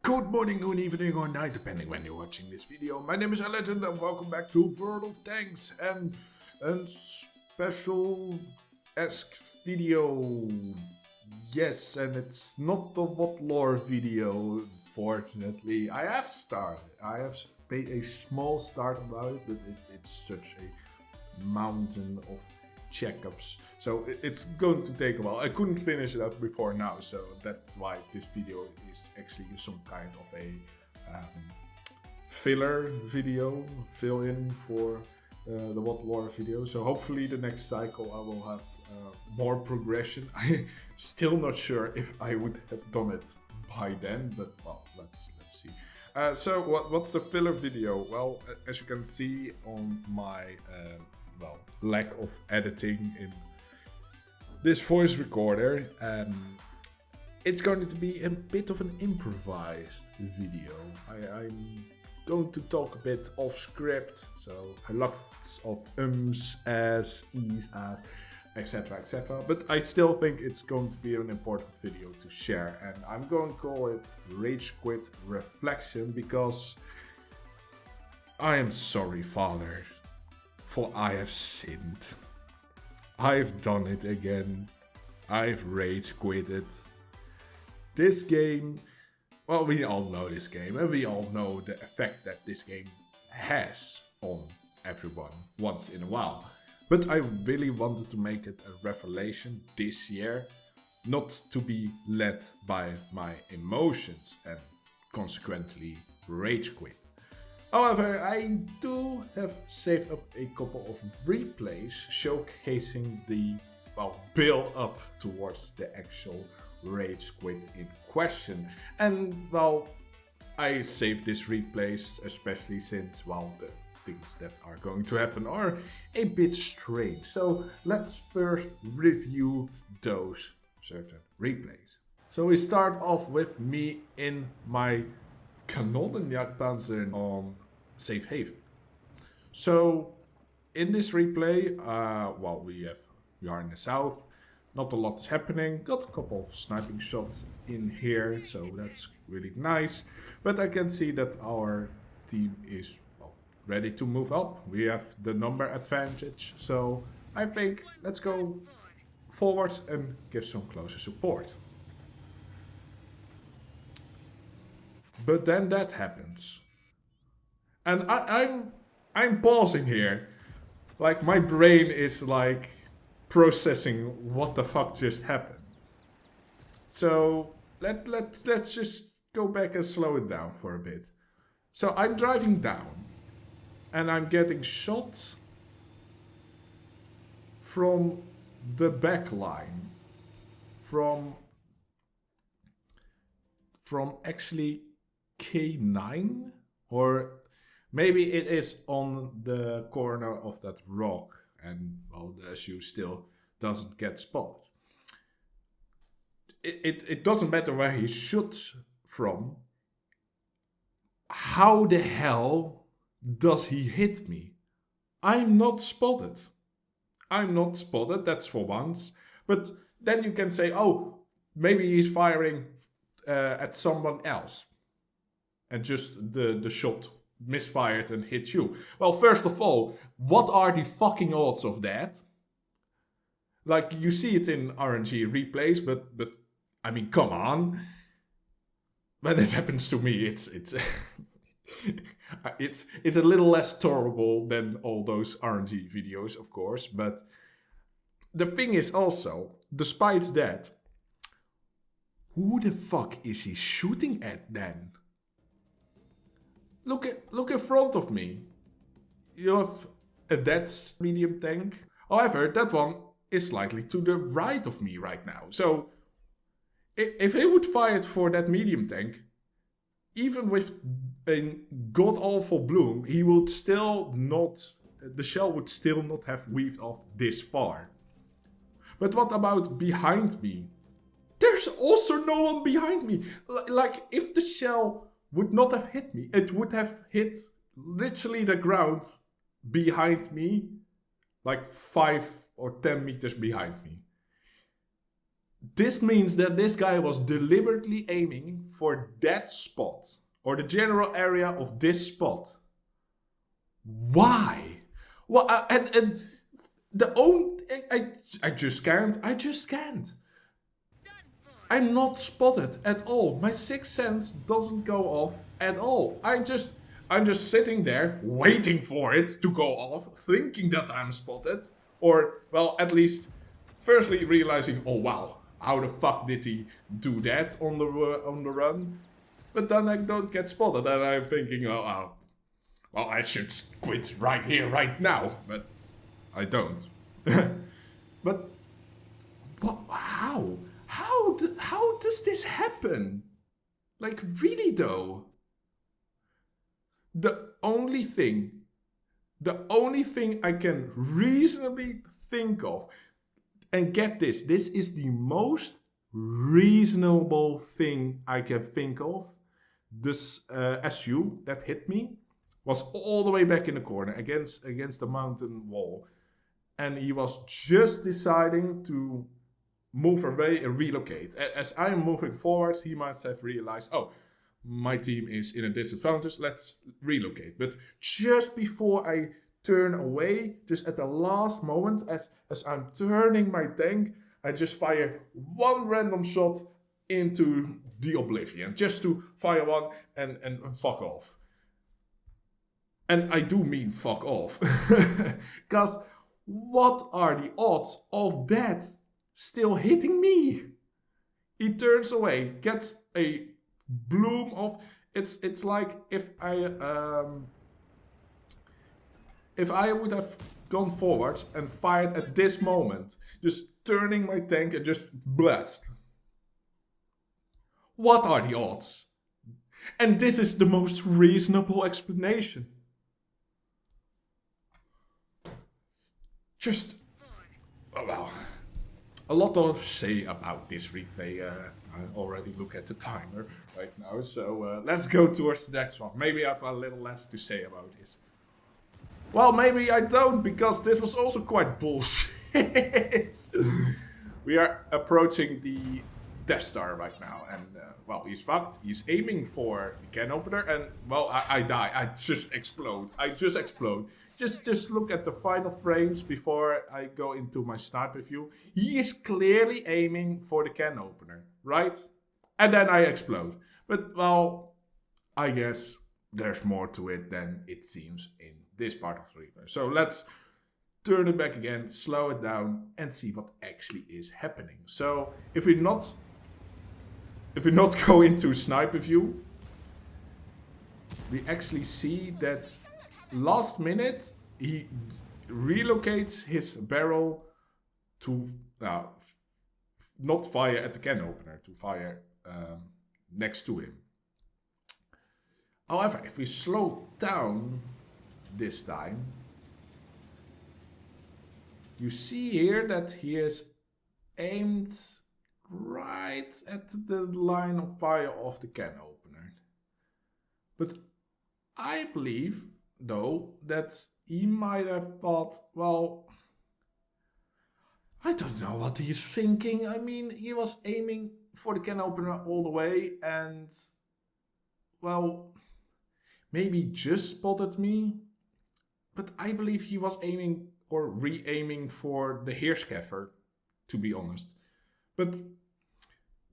Good morning, noon, evening or night, depending when you're watching this video. My name is Alegende and welcome back to World of Tanks and a special-esque video. Yes, and it's not the what lore video, fortunately. I have made a small start about it, but it's such a mountain of checkups, so it's going to take a while. I couldn't finish it up before now, so that's why this video is actually some kind of a filler video, fill-in for the what lore video. So hopefully the next cycle I will have more progression. I'm still not sure if I would have done it by then, but well, let's see. So what's the filler video? Well, as you can see on my lack of editing in this voice recorder, it's going to be a bit of an improvised video. I'm going to talk a bit off script, so lots of as, e's, as, etc, but I still think it's going to be an important video to share, and I'm going to call it Ragequit Reflection, because I am sorry, Father, for I have sinned. I've done it again. I've rage quitted. This game, well, we all know this game, and we all know the effect that this game has on everyone once in a while. But I really wanted to make it a revelation this year, not to be led by my emotions and consequently rage quit. However, I do have saved up a couple of replays showcasing the build up towards the actual rage quit in question. And I saved these replays especially since the things that are going to happen are a bit strange. So let's first review those certain replays. So we start off with me in my Kanonenjagdpanzer on Safe Haven. So in this replay, we are in the south, not a lot is happening, got a couple of sniping shots in here, so that's really nice. But I can see that our team is ready to move up. We have the number advantage, so I think let's go forwards and give some closer support. But then that happens. And I'm pausing here. Like, my brain is like processing what the fuck just happened. So let's just go back and slow it down for a bit. So I'm driving down and I'm getting shot from the back line, from actually K9, or maybe it is on the corner of that rock, and the SU still doesn't get spotted. It doesn't matter where he shoots from. How the hell does he hit me? I'm not spotted. That's for once. But then you can say, oh, maybe he's firing at someone else, and just the shot misfired and hit you. Well, first of all, what are the fucking odds of that? Like, you see it in RNG replays, but I mean, come on. When it happens to me, it's it's a little less terrible than all those RNG videos, of course. But the thing is also, despite that, who the fuck is he shooting at then? Look in front of me. You have a dead medium tank. However, that one is slightly to the right of me right now. So if he would fire for that medium tank, even with a god-awful bloom, he would still not, the shell would still not have weaved off this far. But what about behind me? There's also no one behind me. Like, if the shell would not have hit me, it would have hit literally the ground behind me, like 5 or 10 meters behind me. this means that this guy was deliberately aiming for that spot, or the general area of this spot. Why? Well, and the own I just can't. I just can't. I'm not spotted at all. My sixth sense doesn't go off at all. I'm just sitting there waiting for it to go off, thinking that I'm spotted, or well, at least firstly realizing, oh wow, how the fuck did he do that on the run? But then I don't get spotted, and I'm thinking, oh, well, I should quit right here, right now, but I don't. But what? How? How does this happen? Like, really though? The only thing I can reasonably think of, and get this is the most reasonable thing I can think of. This SU that hit me was all the way back in the corner against the mountain wall. And he was just deciding to move away and relocate. As I'm moving forward, he might have realized, oh, my team is in a disadvantage, let's relocate. But just before I turn away, just at the last moment, as I'm turning my tank, I just fire one random shot into the oblivion, just to fire one and fuck off. And I do mean fuck off. Because what are the odds of that still hitting me? He turns away, gets a bloom of... It's like if I would have gone forward and fired at this moment, just turning my tank and just blast. What are the odds? And this is the most reasonable explanation. Just, oh well, a lot to say about this replay. I already look at the timer right now, so let's go towards the next one. Maybe I have a little less to say about this. Well, maybe I don't, because this was also quite bullshit. We are approaching the Death Star right now, and well, he's fucked. He's aiming for the can opener, and well, I die. I just explode. Just look at the final frames before I go into my sniper view. He is clearly aiming for the can opener, right? And then I explode. But, well, I guess there's more to it than it seems in this part of the replay. So let's turn it back again, slow it down, and see what actually is happening. So if we not go into sniper view, we actually see that last minute, he relocates his barrel to not fire at the can opener, to fire next to him. However, if we slow down this time, you see here that he is aimed right at the line of fire of the can opener. But I believe, though, that he might have thought, well, I don't know what he's thinking. I mean, he was aiming for the can opener all the way and, well, maybe just spotted me. But I believe he was aiming or re-aiming for the Heerskäfer, to be honest. But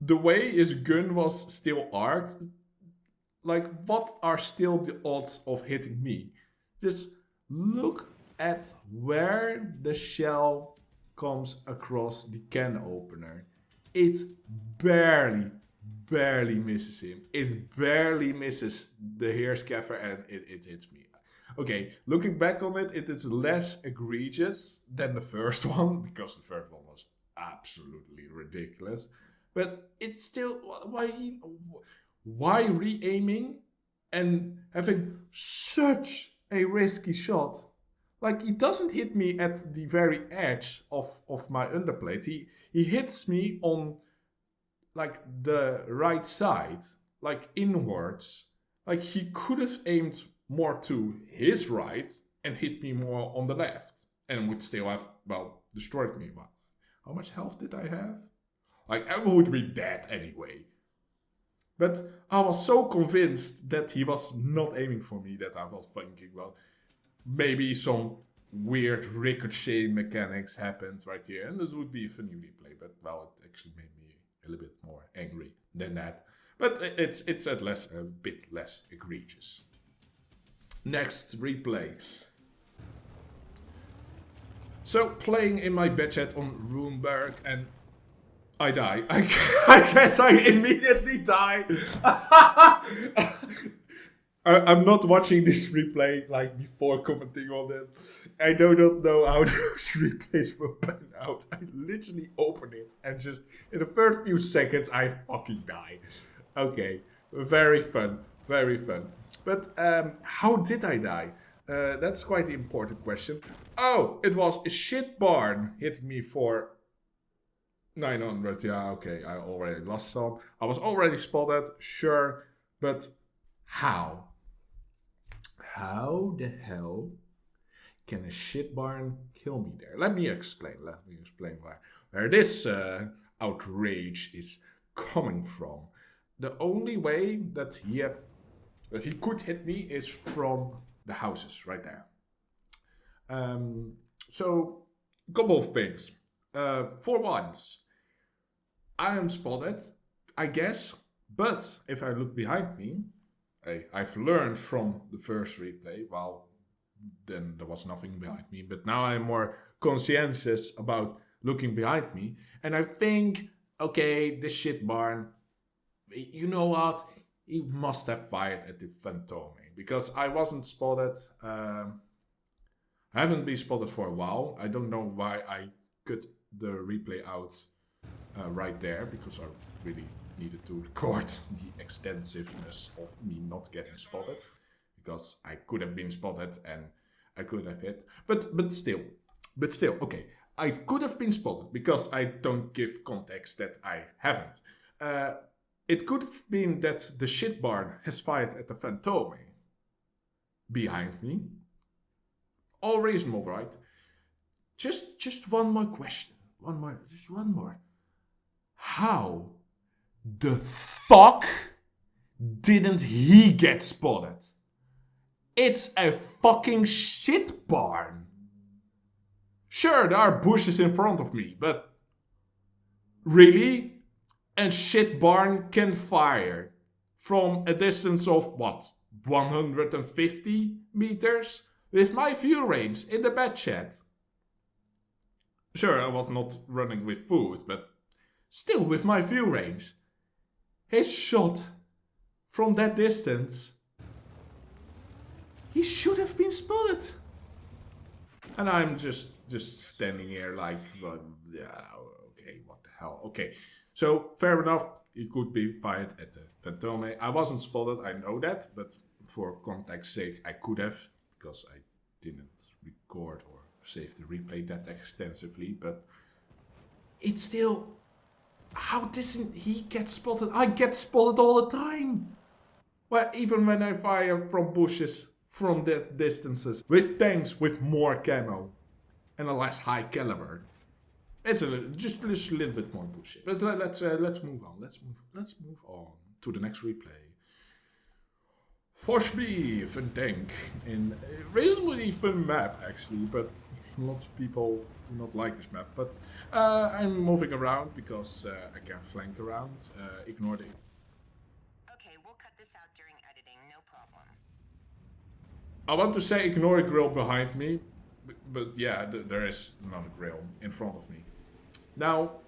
the way his gun was still arced, like, what are still the odds of hitting me? Just look at where the shell comes across the can opener. It barely misses him. It barely misses the Heerskäfer and it hits me. Okay, looking back on it, it is less egregious than the first one, because the first one was absolutely ridiculous. But it's still, why re-aiming and having such a risky shot? Like, he doesn't hit me at the very edge of my underplate. He hits me on, like, the right side, like, inwards. Like, he could have aimed more to his right and hit me more on the left, and would still have, well, destroyed me. But how much health did I have? Like, I would be dead anyway. But I was so convinced that he was not aiming for me that I was thinking, well, maybe some weird ricochet mechanics happened right here, and this would be a funny replay. But well, it actually made me a little bit more angry than that. But it's at least a bit less egregious. Next replay. So playing in my bed chat on Roomberg, and I die. I guess I immediately die. I'm not watching this replay like before commenting on it. I do not know how those replays will pan out. I literally open it and just in the first few seconds I fucking die. Okay, very fun, very fun. But how did I die? That's quite the important question. Oh, it was a shit barn hit me for 900. Yeah, okay, I already lost some. I was already spotted, sure, but how? How the hell can a shit barn kill me there? Let me explain where this outrage is coming from. The only way that he could hit me is from the houses right there. So, a couple of things. For once, I am spotted, I guess, but if I look behind me, I've learned from the first replay, well, then there was nothing behind me, but now I'm more conscientious about looking behind me, and I think, okay, this shit barn, you know what, he must have fired at the Fantome, because I wasn't spotted, I haven't been spotted for a while. I don't know why I cut the replay out right there, because I really needed to record the extensiveness of me not getting spotted, because I could have been spotted and I could have hit, but still, okay, I could have been spotted because I don't give context that I haven't. It could have been that the shit barn has fired at the Fantome behind me. All reasonable, right? Just one more question, just one more. How the fuck didn't he get spotted? It's a fucking shit barn. Sure, there are bushes in front of me, but really? A shit barn can fire from a distance of what? 150 meters? With my view range in the bed chat. Sure, I was not running with food, but still with my view range. His shot from that distance, he should have been spotted. And I'm just standing here like, well, yeah, okay, what the hell? Okay, so fair enough, he could be fired at the Fantome. I wasn't spotted, I know that, but for context's sake, I could have, because I didn't record or save the replay that extensively, but it's still, how doesn't he get spotted? I get spotted all the time. Well, even when I fire from bushes from that distances, with tanks with more camo and a less high caliber. It's just a little bit more bullshit. But let's move on. Let's move on to the next replay. Forsby Fun Tank in a reasonably fun map actually, but lots of people do not like this map. But I'm moving around because I can flank around. Ignore the. Okay, we'll cut this out during editing, no problem. I want to say ignore a grill behind me, but yeah, there is another grill in front of me. Now,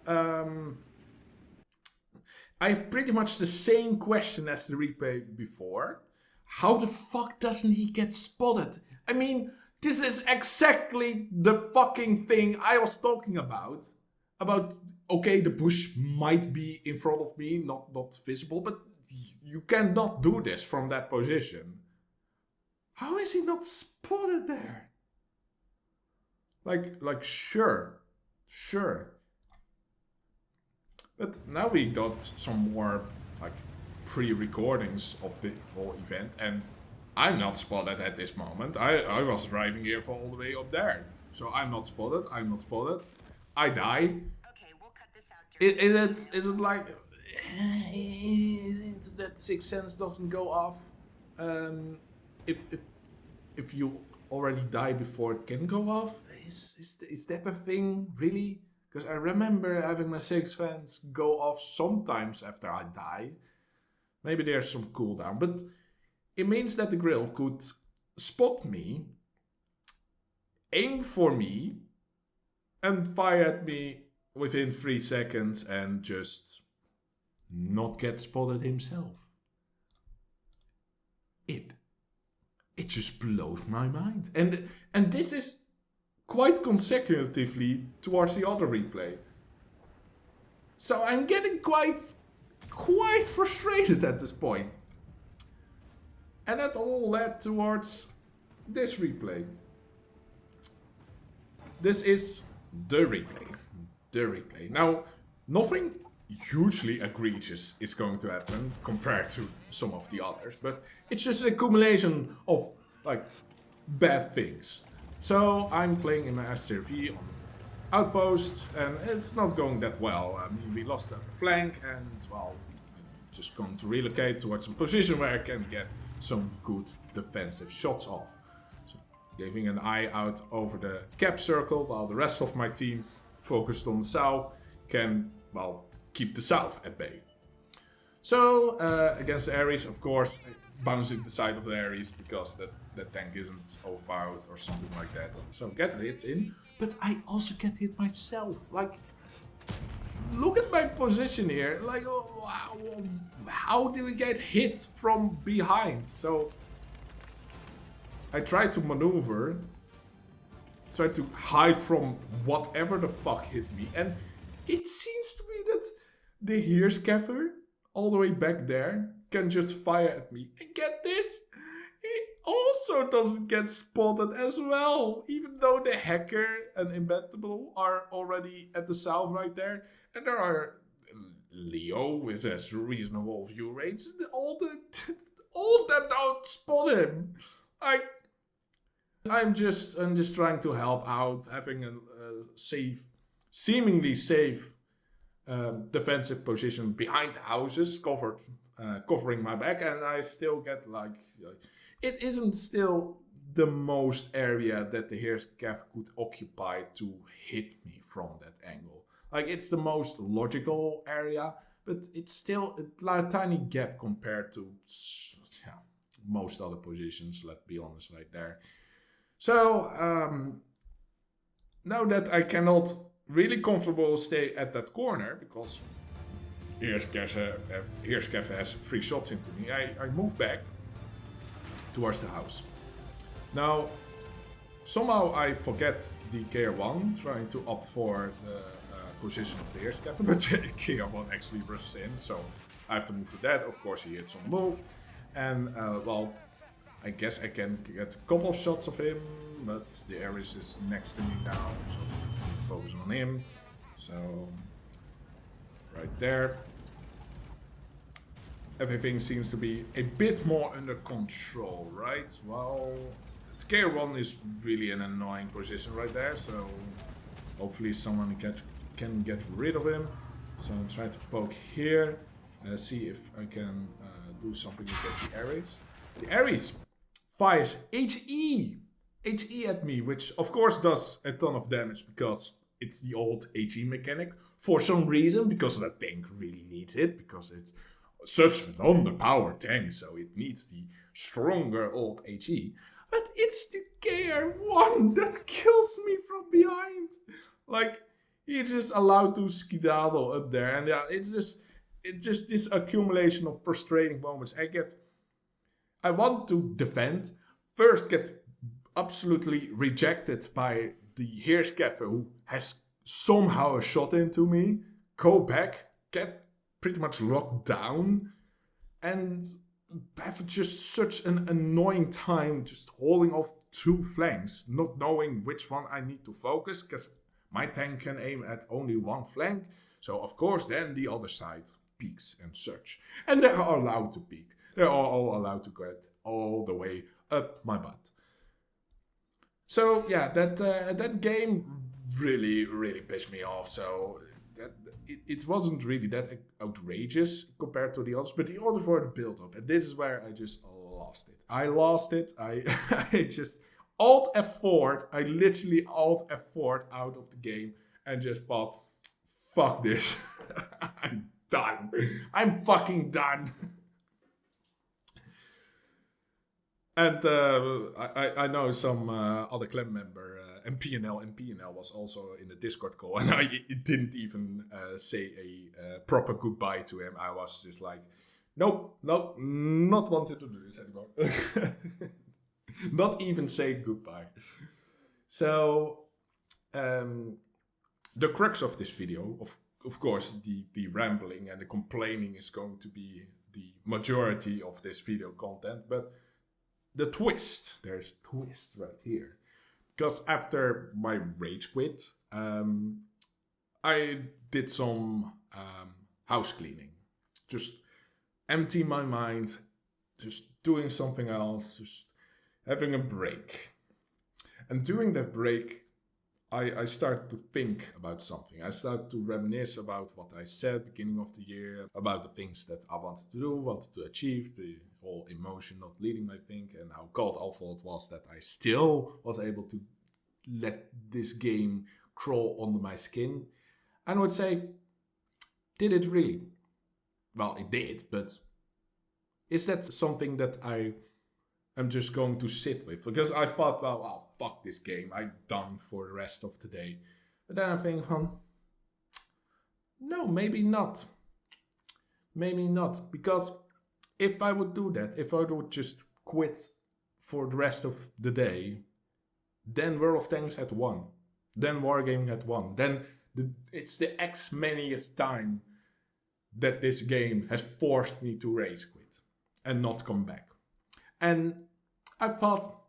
I have pretty much the same question as the replay before. How the fuck doesn't he get spotted? I mean, this is exactly the fucking thing I was talking about. About, okay, the bush might be in front of me, not visible, but you cannot do this from that position. How is he not spotted there? Like sure. But now we got some more like pre-recordings of the whole event, and I'm not spotted at this moment. I was driving here from all the way up there. So I'm not spotted. I die. Okay, we'll cut this out Is it like that sixth sense doesn't go off if if you already die before it can go off? Is that a thing really? Because I remember having my sixth sense go off sometimes after I die. Maybe there's some cooldown, but it means that the grill could spot me, aim for me, and fire at me within 3 seconds and just not get spotted himself. It just blows my mind. And this is quite consecutively towards the other replay. So I'm getting quite frustrated at this point. And that all led towards this replay. This is the replay. The replay. Now, nothing hugely egregious is going to happen compared to some of the others, but it's just an accumulation of like bad things. So I'm playing in my STRV on outpost, and it's not going that well. I mean, we lost that flank, and well, I'm just going to relocate towards a position where I can get some good defensive shots off. So giving an eye out over the cap circle, while the rest of my team, focused on the south, can, well, keep the south at bay. So against the Ares, of course, bouncing the side of the Ares because that tank isn't overpowered or something like that. So get hits in, but I also get hit myself. Like, look at my position here. Like, oh, wow, how do we get hit from behind? So I try to maneuver, try to hide from whatever the fuck hit me, and it seems to me that the Heerskever, all the way back there, can just fire at me. And get this, he also doesn't get spotted as well, even though the Hacker and Inventable are already at the south right there, and there are Leo with his reasonable view range. All of them don't spot him. Like, I'm just trying to help out, having a safe, seemingly safe defensive position behind the houses, covering my back, and I still get like, it isn't still the most area that the Heerskev could occupy to hit me from that angle. Like, it's the most logical area, but it's still a tiny gap compared to most other positions, let's be honest, right there. So now that I cannot really comfortable stay at that corner because Heerskev has 3 shots into me, I move back towards the house. Now, somehow I forget the KR1, trying to opt for the position of the Heerskev, but KR1 actually rushes in, so I have to move for that. Of course, he hits on the move, and well, I guess I can get a couple of shots of him, but the Ares is next to me now, so I need to focus on him. So, right there. Everything seems to be a bit more under control, right? Well, KR1 is really an annoying position right there, so hopefully someone can get rid of him. So I'm trying to poke here, see if I can do something against the Ares. The Ares fires HE at me, which of course does a ton of damage because it's the old HE mechanic for some reason, because the tank really needs it, because it's such an underpowered tank, so it needs the stronger old HE. But it's the KR1 that kills me from behind. Like, he's just allowed to skedaddle up there, and yeah, it's just this accumulation of frustrating moments. I want to defend, first get absolutely rejected by the Heerskever, who has somehow a shot into me, go back, get pretty much locked down, and have just such an annoying time just holding off 2 flanks, not knowing which one I need to focus, because my tank can aim at only 1 flank, so of course then the other side peeks and such. And they are allowed to peek. They're all allowed to get all the way up my butt. So yeah, that game really, really pissed me off. So it wasn't really that outrageous compared to the others, but the others were the build-up, and this is where I just lost it. I just Alt F4. I literally Alt F4 out of the game and just thought, fuck this. I'm done. I'm fucking done. And I know some other clan member, MPNL was also in the Discord call, and I didn't even say a proper goodbye to him. I was just like, nope, not wanting to do this anymore. Not even say goodbye. So, the crux of this video, of course, the rambling and the complaining is going to be the majority of this video content, but the twist, there's a twist right here. Because after my Ragequit, I did some house cleaning. Just empty my mind, just doing something else, just having a break. And during that break, I started to think about something. I started to reminisce about what I said beginning of the year, about the things that I wanted to do, wanted to achieve, the whole emotion not leading my think, and how god awful it was that I still was able to let this game crawl under my skin. And I would say, did it really? Well, it did, but is that something that I am just going to sit with? Because I thought, well, fuck this game, I'm done for the rest of the day. But then I think, no, maybe not. Maybe not. Because if I would do that, if I would just quit for the rest of the day, then World of Tanks had won. Then Wargaming had won. Then it's the X manyth time that this game has forced me to rage quit and not come back. And I thought,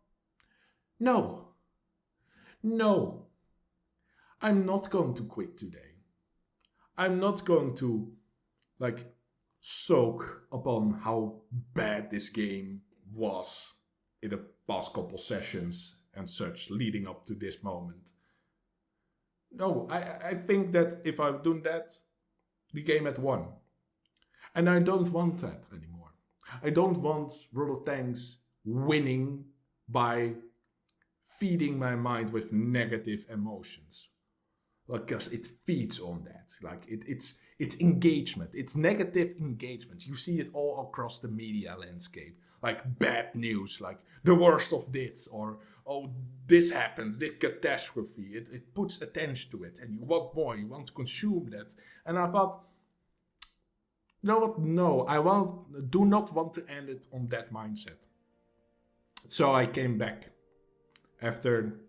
no, I'm not going to quit today. I'm not going to soak upon how bad this game was in the past couple sessions and such leading up to this moment. No, I think that if I've done that, the game had won. And I don't want that anymore. I don't want World of Tanks winning by feeding my mind with negative emotions. Because it feeds on that. It's engagement. It's negative engagement. You see it all across the media landscape. Like bad news, like the worst of this, or oh, this happens, this catastrophe. It puts attention to it, and you want more, you want to consume that. And I thought, you know what? No, do not want to end it on that mindset. So I came back after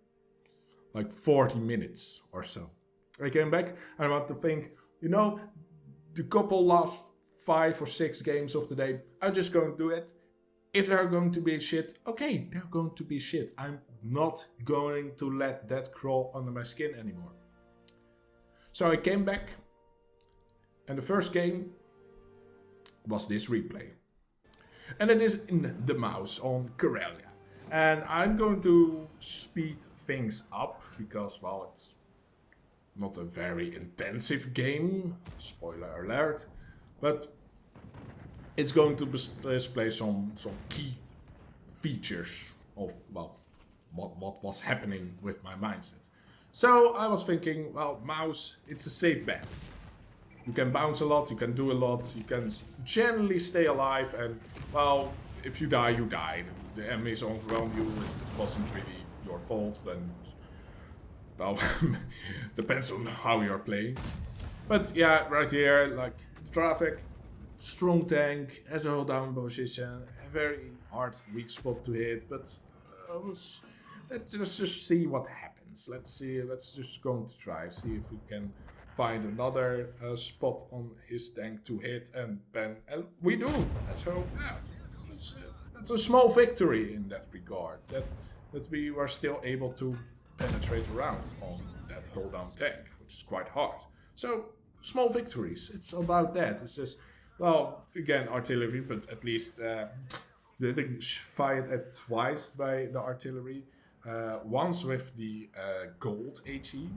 40 minutes or so. I came back and I want to think, the couple last 5 or 6 games of the day, I'm just going to do it. If they're going to be shit, okay, they're going to be shit. I'm not going to let that crawl under my skin anymore. So I came back, and the first game was this replay. And it is in the mouse on Karelia. And I'm going to speed things up because, well, it's not a very intensive game, spoiler alert, but it's going to display some key features of, well, what was happening with my mindset. So I was thinking, well, mouse, it's a safe bet. You can bounce a lot, you can do a lot, you can generally stay alive, and, well, if you die, you die. The enemies around you, it wasn't really your fault, and, well, depends on how you're playing. But yeah, right here, traffic, strong tank, has a hold down position, a very hard weak spot to hit, but let's just see what happens. Let's just going to try, see if we can find another spot on his tank to hit, and we do. So yeah, it's a small victory in that regard, that we were still able to penetrate around on that hold down tank, which is quite hard. So small victories, it's about that. It's just, well, again, artillery, but at least getting fired at twice by the artillery. Once with the gold HE,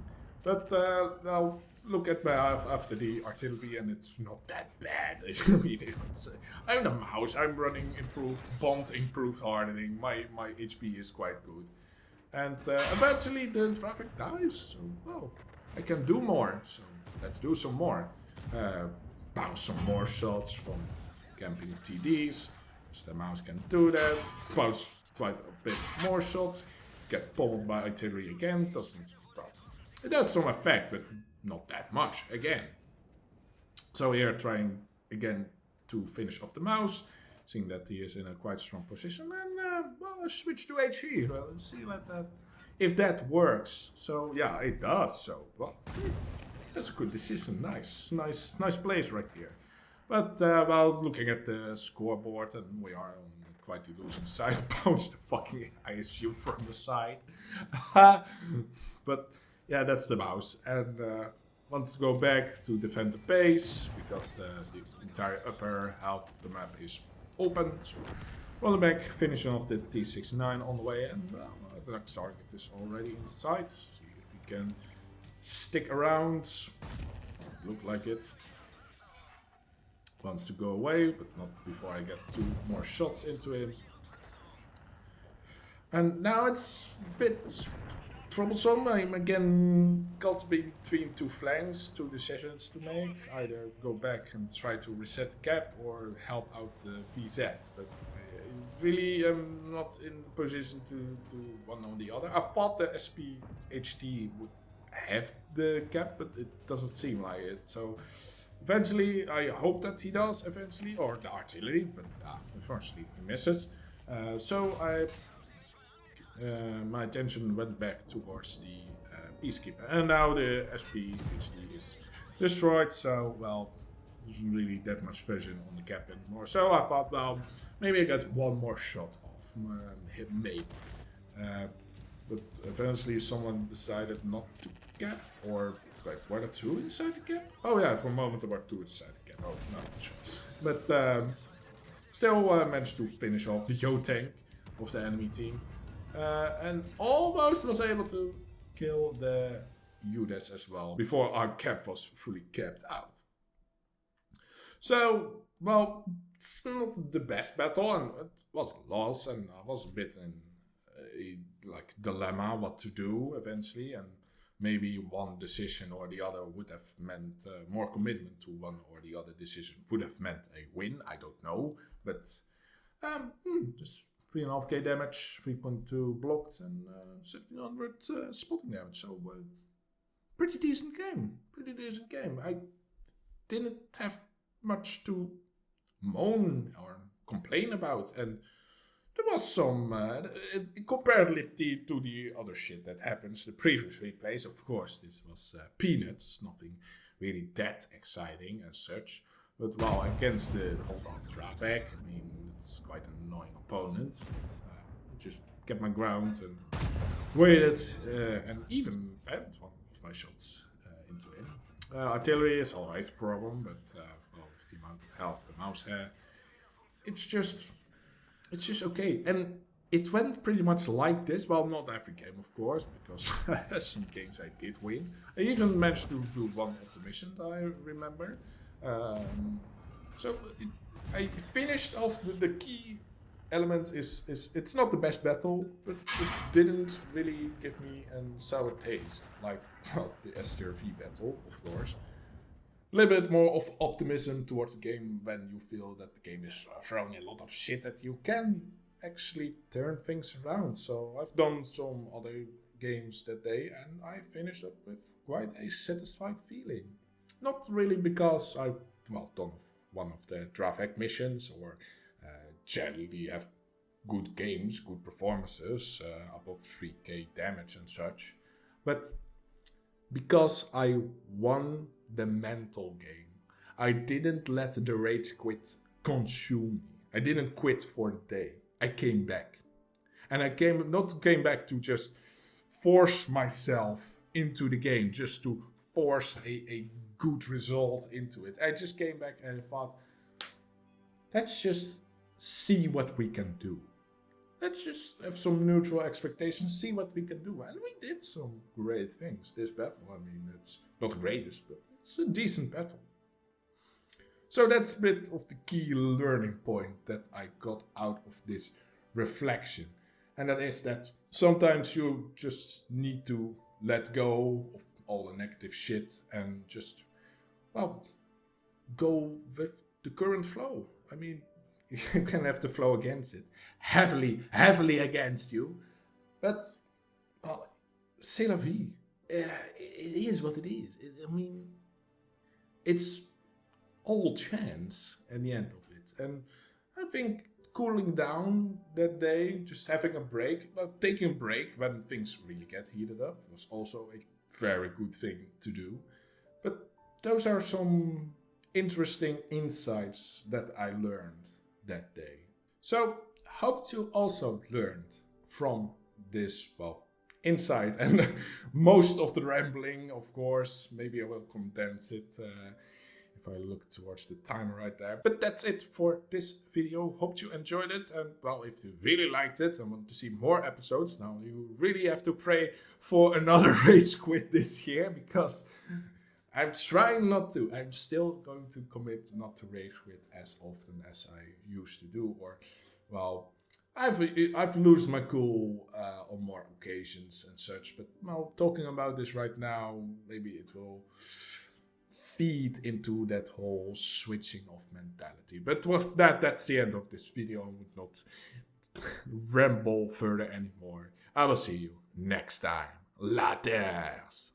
but well, look at my after the artillery, and it's not that bad. I mean, I'm the mouse. I'm running improved bond, improved hardening. My HP is quite good, and eventually the traffic dies. So well, I can do more. So let's do some more. Bounce some more shots from camping TDs. Because the mouse can do that. Bounce quite a bit more shots. Get pummeled by artillery again. Doesn't. Well, it does some effect, but not that much again. So here trying again to finish off the mouse, seeing that he is in a quite strong position, and well, I switch to HE. Well, see like that if that works. So yeah, it does. So well, that's a good decision. Nice place right here. But well, looking at the scoreboard, and we are on quite the losing side. Bounce the fucking ISU from the side. But yeah, that's the mouse. And want to go back to defend the base because the entire upper half of the map is open. So run back, finishing off the T69 on the way, and the next target is already inside. See if we can stick around. Look like it. Wants to go away, but not before I get 2 more shots into him. And now it's a bit troublesome. I'm again caught between 2 flanks, 2 decisions to make. Either go back and try to reset the gap or help out the VZ. But I really am not in the position to do one or the other. I thought the SPHT would have the gap, but it doesn't seem like it. So eventually, I hope that he does eventually, or the artillery, but unfortunately he misses. So my attention went back towards the peacekeeper, and now the SPHD is destroyed. So well, there isn't really that much vision on the cap anymore. So I thought, well, maybe I get 1 more shot off, hit maybe. But eventually, someone decided not to cap, or wait, were there 2 inside the cap? Oh yeah, for a moment there were 2 inside the cap. Oh, no, not sure. But still managed to finish off the Yo tank of the enemy team. And almost was able to kill the UDES as well, before our cap was fully capped out. So, well, it's not the best battle, and it was a loss, and I was a bit in a dilemma what to do eventually, and maybe one decision or the other would have meant more commitment to one or the other decision would have meant a win. I don't know, but just 3.5k damage, 3.2 blocked, and 1700 spotting damage. So pretty decent game. I didn't have much to moan or complain about, and there was some comparatively to the other shit that happens the previous replays. Of course, this was peanuts, nothing really that exciting as such. But well, against the hold-on traffic, I mean, it's quite an annoying opponent. But just kept my ground and waited, and even banned one of my shots into him. Artillery is always a problem, but well, with the amount of health the mouse had, it's just okay. And it went pretty much like this. Well, not every game, of course, because some games I did win. I even managed to do one of the missions, I remember. So I finished off the key elements is it's not the best battle, but it didn't really give me a sour taste like the STRV battle, of course. A little bit more of optimism towards the game when you feel that the game is throwing a lot of shit at you can actually turn things around. So I've done some other games that day, and I finished up with quite a satisfied feeling. Not really because I done one of the traffic missions or generally have good games, good performances, above 3k damage and such, but because I won the mental game. I didn't let the rage quit consume me. I didn't quit for the day. I came back. And I came back to just force myself into the game, just to force a good result into it. I just came back and thought, let's just see what we can do. Let's just have some neutral expectations, see what we can do. And we did some great things this battle. I mean, it's Not the greatest, but it's a decent battle. So that's a bit of the key learning point that I got out of this reflection. And that is that sometimes you just need to let go of all the negative shit and just, well, go with the current flow. I mean, you can have the flow against it, heavily against you, but, well, c'est la vie. It is what it is. I mean, it's all chance at the end of it. And I think cooling down that day, just having a break, taking a break when things really get heated up was also a very good thing to do. But those are some interesting insights that I learned that day. So, hope you also learned from this, well, insight and most of the rambling, of course. Maybe I will condense it if I look towards the timer right there. But that's it for this video. Hope you enjoyed it. And, well, if you really liked it and want to see more episodes, now you really have to pray for another Ragequit this year, because I'm trying not to. I'm still going to commit not to Ragequit as often as I used to do. Or, well, I've lost my cool on more occasions and such. But, well, talking about this right now, maybe it will feed into that whole switching off mentality. But with that, that's the end of this video. I would not ramble further anymore. I will see you next time. Laters!